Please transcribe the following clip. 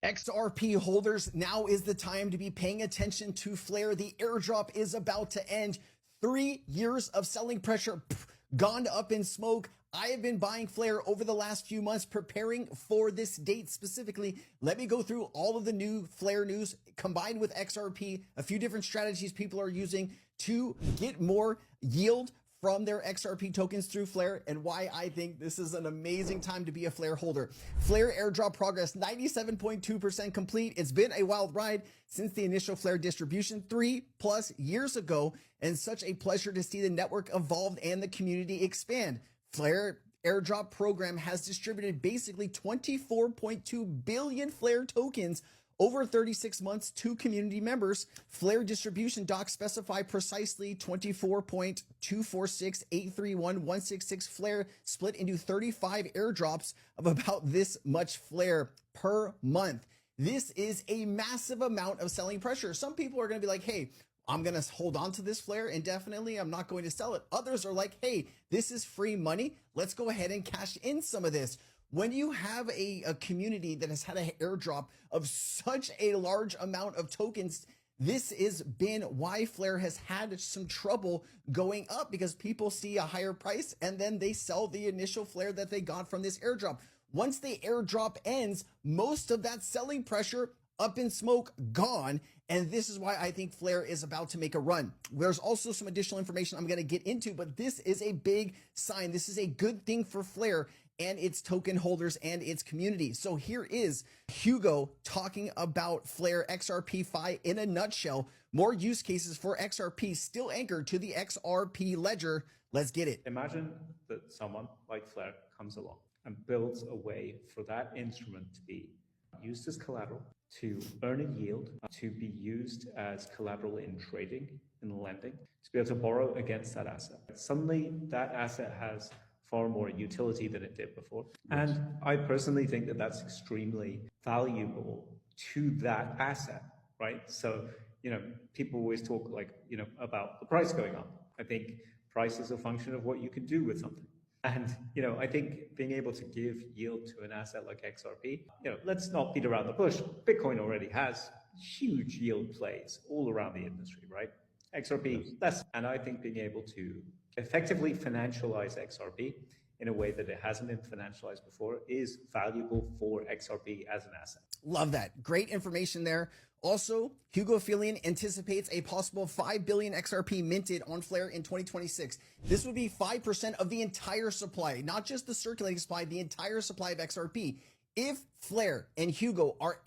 XRP holders, now is the time to be paying attention to Flare. The airdrop is about to end. 3 years of selling pressure gone up in smoke. I have been buying Flare over the last few months, preparing for this date specifically. Let me go through all of the new Flare news combined with XRP, a few different strategies people are using to get more yield from their XRP tokens through Flare, and why I think this is an amazing time to be a Flare holder. Flare airdrop progress 97.2% complete. It's been a wild ride since the initial Flare distribution 3+ years ago, and such a pleasure to see the network evolve and the community expand. Flare airdrop program has distributed basically 24.2 billion Flare tokens over 36 months to community members. Flare distribution docs specify precisely 24.246,831,166 Flare split into 35 airdrops of about this much Flare per month. This is a massive amount of selling pressure. Some people are going to be like, hey, I'm going to hold on to this Flare indefinitely. I'm not going to sell it. Others are like, hey, this is free money. Let's go ahead and cash in some of this. When you have a community that has had an airdrop of such a large amount of tokens, this has been why Flare has had some trouble going up, because people see a higher price and then they sell the initial Flare that they got from this airdrop. Once the airdrop ends, most of that selling pressure up in smoke gone. And this is why I think Flare is about to make a run. There's also some additional information I'm going to get into, but this is a big sign. This is a good thing for Flare and its token holders and its community. So here is Hugo talking about Flare XRP Fi in a nutshell. More use cases for XRP still anchored to the XRP ledger. Let's get it. Imagine that someone like Flare comes along and builds a way for that instrument to be used as collateral, to earn a yield, to be used as collateral in trading, in lending, to be able to borrow against that asset. Suddenly, that asset has far more utility than it did before. And I personally think that that's extremely valuable to that asset, right? So, people always talk about the price going up. I think price is a function of what you can do with something. And, I think being able to give yield to an asset like XRP, let's not beat around the bush. Bitcoin already has huge yield plays all around the industry, right? XRP, less. And I think being able to effectively financialize XRP in a way that it hasn't been financialized before is valuable for XRP as an asset. Love that. Great information there. Also, Hugo Filion anticipates a possible 5 billion XRP minted on Flare in 2026. This would be 5% of the entire supply, not just the circulating supply, the entire supply of XRP. If Flare and Hugo are